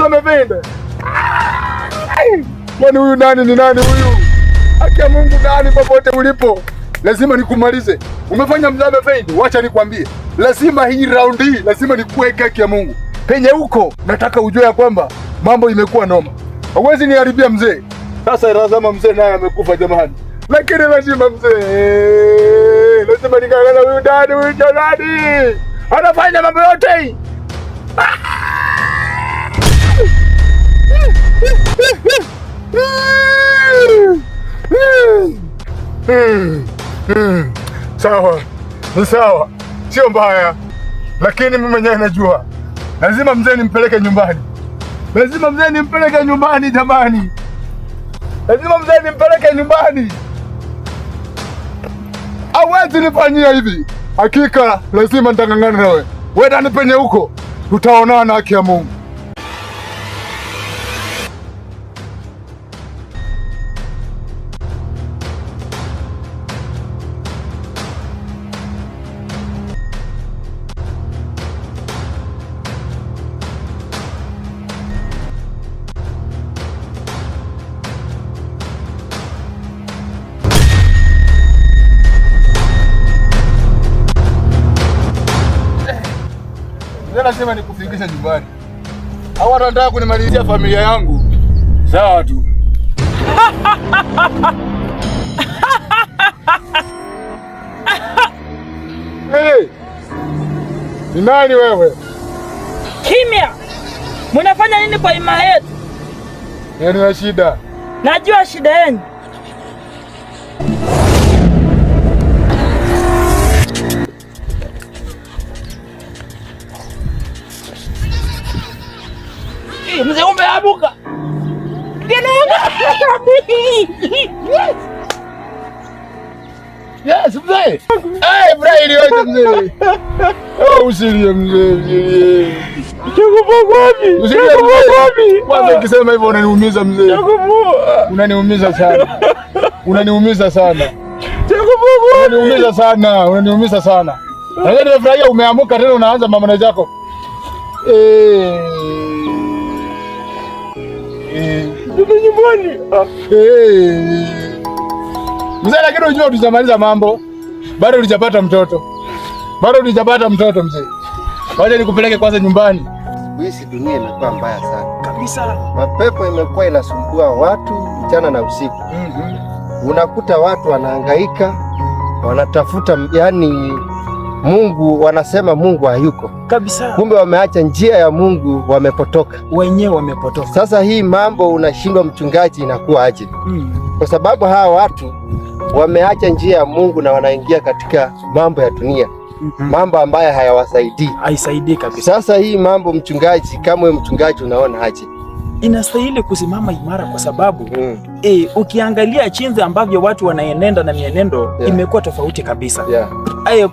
umevinde. Kwani huyu nani? Ni nani huyu? Haki ya Mungu, nani? Popote ulipo lazima nikumalize. Umefanya mzee amevinde. Wacha nikwambie, lazima hii round hii lazima nikuweke haki ya Mungu. Penye huko nataka ujue ya kwamba mambo imekuwa noma. Hauwezi niharibia mzee. Sasa lazima mzee naye amekufa jamani. Lakini lazima mzee, lazima nikaangalia huyu dadi anafanya mambo yote hii. Sawa, ni sawa, sio mbaya, lakini mimi mwenyewe najua lazima mzee nimpeleke nyumbani. Lazima mzee nimpeleke nyumbani jamani. Lazima mzee nimpeleke nyumbani. Hawezi nifanyia hivi. Hakika lazima nitang'ang'ana nawe. Wewe ndani penye huko tutaonana, haki ya Mungu. Lazima nikufikisha nyumbani. Hao wanataka kunimalizia familia yangu. Sawa tu. Hey! Ni nani wewe? Kimya! Mnafanya nini kwa ima yetu? Nina shida. Najua shida yenu. Mzee umeamuka. Yes, mzee. Brian wewe mzee. Usilie mzee. Chakupa wapi? Usilie wapi? Kwanza ukisema hivyo unaniumiza mzee. Chakupa. Unaniumiza sana. Unaniumiza sana. Chakupa. Unaniumiza sana. Sasa nimefurahia umeamuka tena unaanza mambo yako. Nyumbani. Mzee, lakini unajua tujamaliza mambo. Bado hujapata mtoto mzee. Wacha nikupeleke kwanza nyumbani. Hii dunia imekuwa mbaya sana. Kabisa. Mapepo imekuwa inasumbua watu mchana na usiku. Unakuta watu wanahangaika, wanatafuta yani Mungu, wanasema Mungu hayuko. Kabisa. Kumbe wameacha njia ya Mungu, wamepotoka. Wenyewe wamepotoka. Sasa hii mambo unashindwa mchungaji, inakuwa aje? Kwa sababu hawa watu wameacha njia ya Mungu na wanaingia katika mambo ya dunia. Mambo ambayo hayawasaidii. Haisaidii kabisa. Sasa hii mambo mchungaji, kama wewe mchungaji unaona aje? Inastahili kusimama imara kwa sababu ukiangalia chinzi ambavyo watu wanaenenda na mienendo imekuwa tofauti kabisa.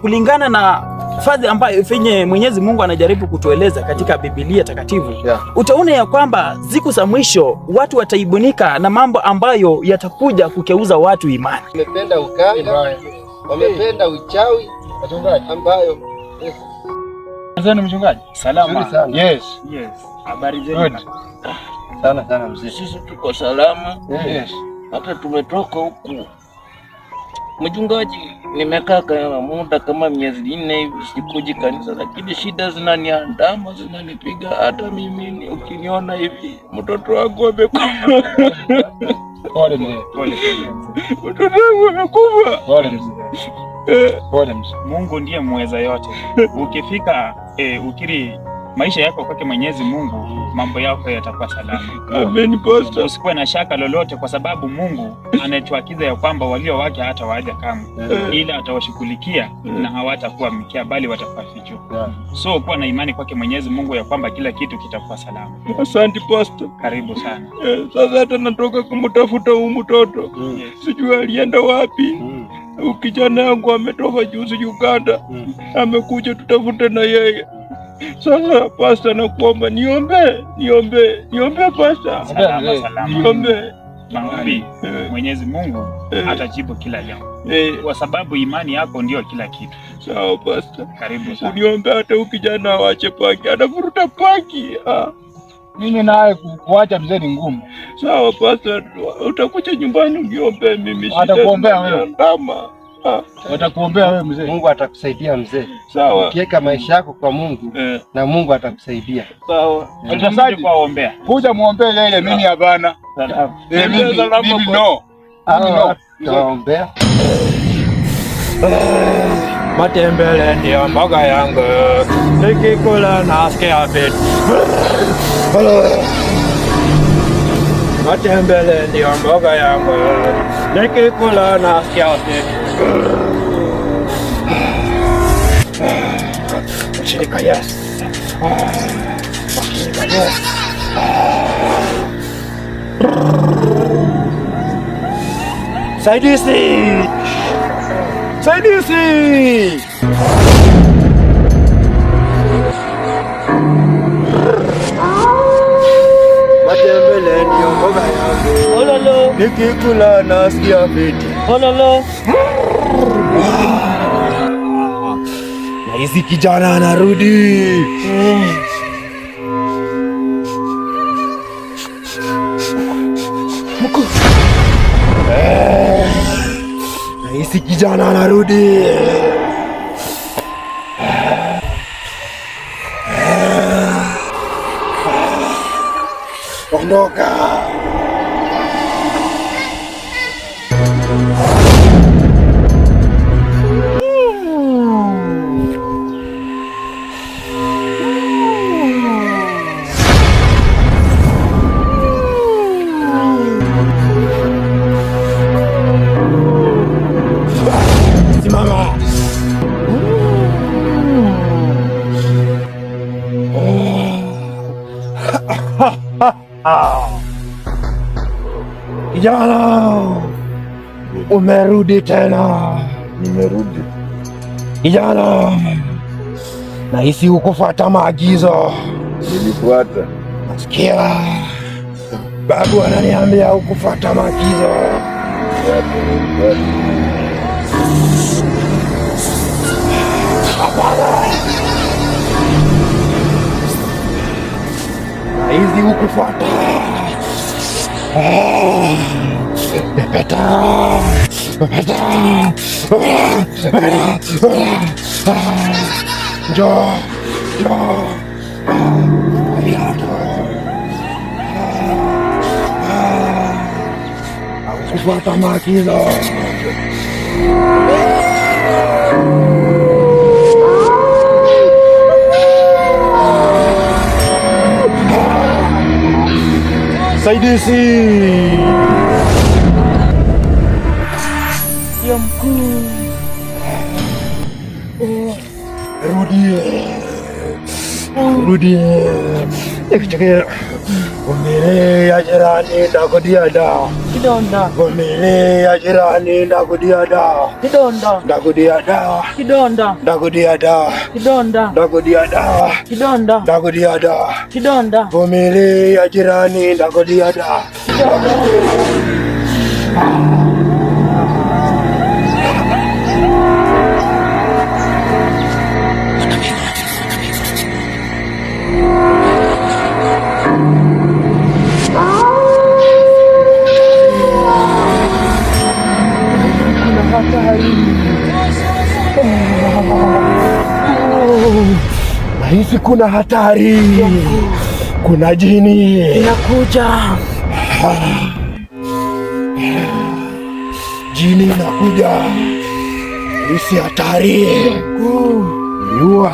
Kulingana na fadhi ambayo fenye Mwenyezi Mungu anajaribu kutueleza katika Biblia takatifu, utaona ya kwamba siku za mwisho watu wataibunika na mambo ambayo yatakuja kukeuza watu imani. Wamependa uganga, wamependa uchawi ambayo Asante mchungaji. Salama. Yes. Habari zenu? Sana mzee. Sisi tuko salama. Yes. Hata tumetoka huku. Mchungaji, nimekaa kama muda kama miezi 4 hivi sikuji kanisa, lakini shida zinaniandama, zinanipiga. Hata mimi ukiniona hivi mtoto wangu amekufa. Pole mzee. Mtoto wangu amekufa. Pole mzee. Mungu ndiye muweza yote. Ukifika ukiri maisha yako kwake Mwenyezi Mungu, mambo yako yatakuwa salama. Amen pastor. Usikuwe na shaka lolote, kwa sababu Mungu anatuagiza ya kwamba walio wake hata waaja kamwe, ila atawashughulikia na hawatakuwa mkia bali watakuwa ficho. So kuwa na imani kwake Mwenyezi Mungu ya kwamba kila kitu kitakuwa salama. Asante pastor. Karibu sana. Sasa hata natoka kumtafuta huyu mtoto. Sijui alienda wapi. Kijana yangu ametoka juzi Uganda. Amekuja tutafute na yeye. Sasa pastor, nakuomba niombe pastor. Salama. Niombe. Maombi, Mwenyezi Mungu atajibu kila jambo. kwa sababu imani yako ndio kila kitu. Sawa Pastor. Karibu sana. Uniombe hata huyu kijana awache pangi, anavuruta pangi. Mimi naye kuacha mzee ni ngumu. Sawa Pastor, utakuja nyumbani uniombe mimi. Atakuombea wewe. Watakuombea wewe mzee. Mungu atakusaidia mzee. Sawa. Ukiweka maisha yako kwa Mungu na Mungu atakusaidia. Sawa. Tutasaje kuombea? Kuja muombee yeye, mimi hapana. Mimi no. Tutaombea. Matembele ndio mboga yangu, nikikula nasikia fit. Matembele ndio mboga yangu, nikikula nasikia fit. Shirika yes. Shirika yes. Saidizi! Saidizi! Matembele ndio mboga yangu. Ololo. Nikikula nasikia fiti. Ololo. Na hizi kijana anarudi. Mkuu. Nahisi kijana anarudi. Ondoka. Kijana, umerudi tena. Nimerudi. Kijana, nahisi ukufuata maagizo. Nilifuata. Nasikia babu ananiambia ukufuata maagizo. Nahisi ukufuata. Pepeta. Njoo. Kufuata maagizo. Saidizi. Ya mkuu. Rudie. Ekcheke. Vumilia jirani, ndakudhiada. Kidonda. Vumilia jirani, ndakudhiada. Kidonda. Ndakudhiada. Kidonda. Ndakudhiada. Kidonda. Ndakudhiada. Kidonda. Ndakudhiada. Kidonda. Vumilia jirani, ndakudhiada. Nahisi kuna hatari. Kuna jini inakuja. Jini inakuja. Nahisi hatari. Yua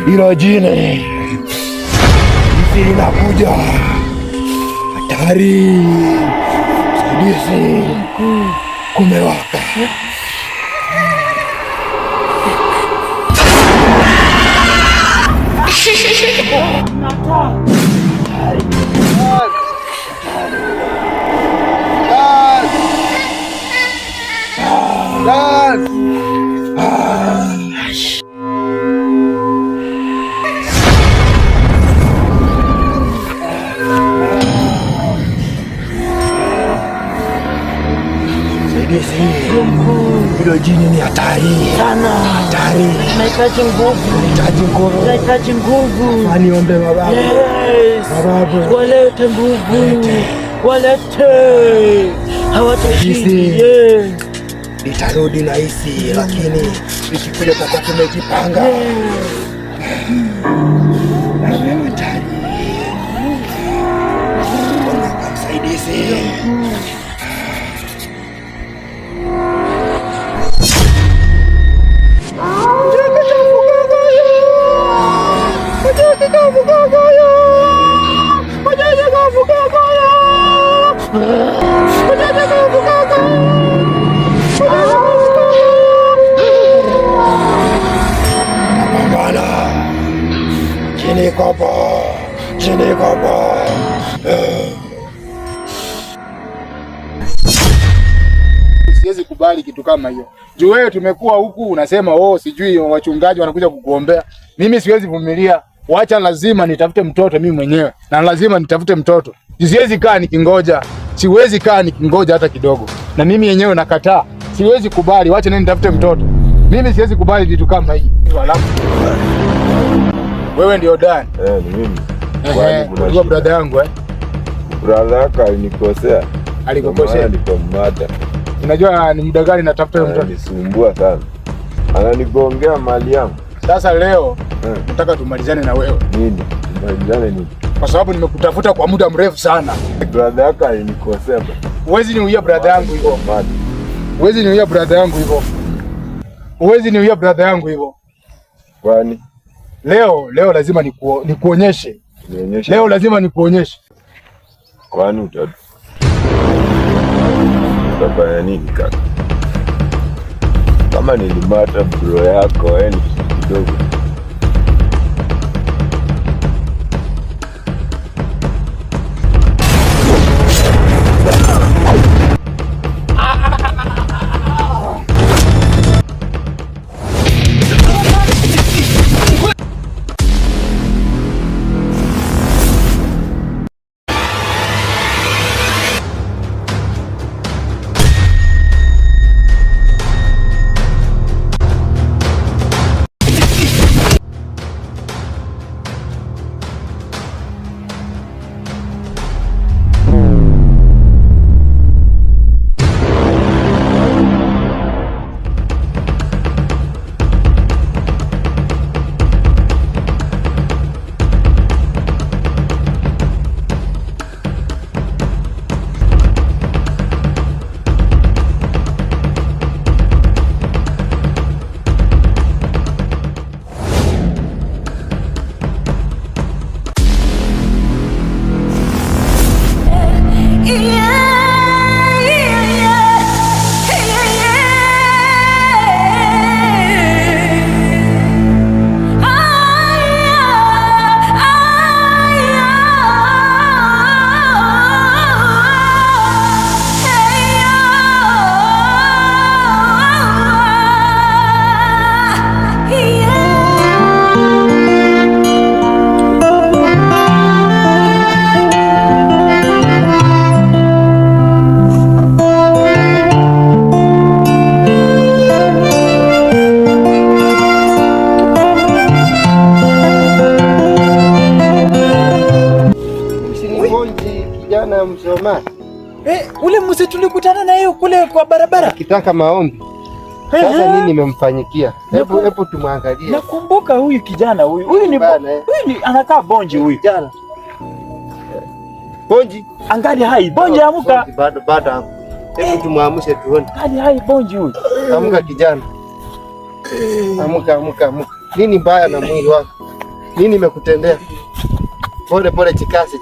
hilo jini. Nahisi linakuja. Hatari. Saidizi. Kumewaka. Saidizi. Huyo jini ni hatari sana, hatari. Nahitaji nguvu, nahitaji nguvu. Niombe mababu. Yes. Mababu. Walete nguvu, walete. Hawatashindi. Yes. Nitarudi na hisi, lakini nikikuja tutakuwa tumejipanga. Hatari. Msaidizi. Chini kapa. Siwezi kubali kitu kama hiyo. Juu wewe tumekuwa huku unasema sijui wachungaji wanakuja kukuombea. Mimi siwezi vumilia. Wacha, lazima nitafute mtoto mimi mwenyewe. Na lazima nitafute mtoto. Siwezi kaa nikingoja. Siwezi kaa nikingoja hata kidogo. Na mimi yenyewe nakataa. Siwezi kubali. Wacha nini nitafute mtoto. Mimi siwezi kubali vitu kama hivi. Wewe ndio Dan? Ni mimi. Ndio brother yangu Brother yako alinikosea. Alikukosea? Alikomada. Unajua ni muda gani natafuta mtoto? Ananisumbua sana. Ananigongea mali yangu. Sasa leo nataka tumalizane na wewe. Nini? Tumalizane nini? Kwa sababu nimekutafuta kwa muda mrefu sana. Brother yako alinikosea. Huwezi niuia brother yangu hivyo. Huwezi niuia brother yangu hivyo. Huwezi niuia brother yangu hivyo. Kwani? Leo lazima nikuonyeshe. Nionyeshe. Leo lazima nikuonyeshe. Kwani utafanya nini kaka? Kama nilimata bro yako kidogo. Ule mzee tulikutana na yeye kule kwa barabara akitaka maombi. Sasa nini nimemfanyikia? Hebu tumwangalie. Nakumbuka huyu kijana huyu ni anakaa Bonji huyu. Kijana. Bonji, angali hai. Bonji amuka. Bado. Hebu tumwamshe tuone. Angali hai Bonji huyu. Amuka kijana. Amuka. Nini mbaya na mwili wako? Nini nimekutendea? Pole chikase.